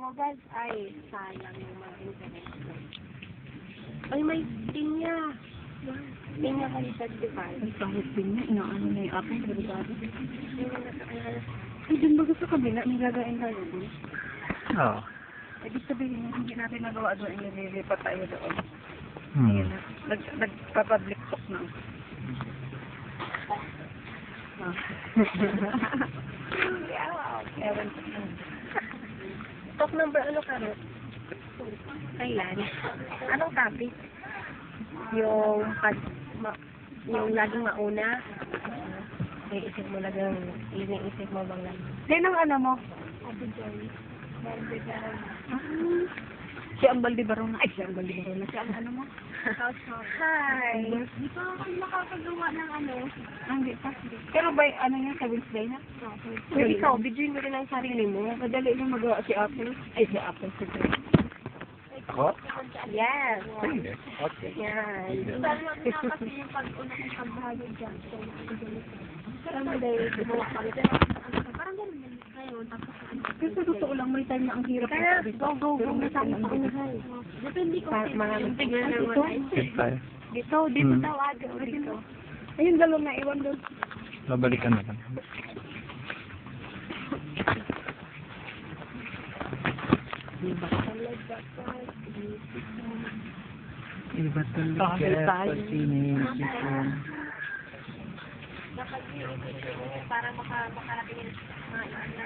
mo, guys. Ay, sayang yung mga internet. Ay, may pinya. Pinya ka ni 35. Ang pangit din niya. Inaano na yung aking delikado. Ay, dun ba gusto kabila? May gagawin tayo dun. Oo. Ibig sabihin, hindi natin nagawa doon. Inililipat tayo doon. Hmm. Nagpa-public talk na. Ewan ko. Talk number ano ka rin? Kailan? Anong topic? Yung laging mauna? May isip mo lang yun yung isip mo bang lang? Yan ang ano mo? Si Ambal de Barona. Ay, si Ambal de Barona. Si ano mo? Hi! Di pa ako nakakagawa ng ano. Hindi pa. Pero ba, ano niya, sa Wednesday na? Pero ikaw, bidyoin mo rin ang sarili mo. Madali lang magawa si Apple. Ay, si Apple. Si Ako? Yes! Sige. Okay. Yan. Kasi yung pag-una kong pagbahagi dyan. Parang dahil gumawa ka rin. Parang ganun din ngayon. Tapos Kasi sa totoo lang, may time na ang hirap. Kaya, go. Nasama sa unahan. depende ko Mga tignan Ay, naman. ito. Sige tayo. Dito tawag. Dito. Ayun, dalawang na iwan doon. Babalikan na lang. Iba talaga pag sinisip ko. Para makarating yung mga ilan na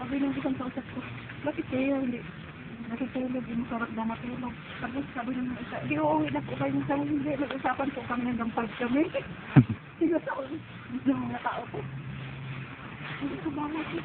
Sabi ng isang kausap ko, bakit kayo hindi? Natutulog, yung sarap na matulog. Tapos sabi ng isa, di uuwi na po kayo sa hindi. Nag-usapan po kami hanggang 5 kami. Sino sa ulo? Yung mga tao ko. Hindi ko ba natin?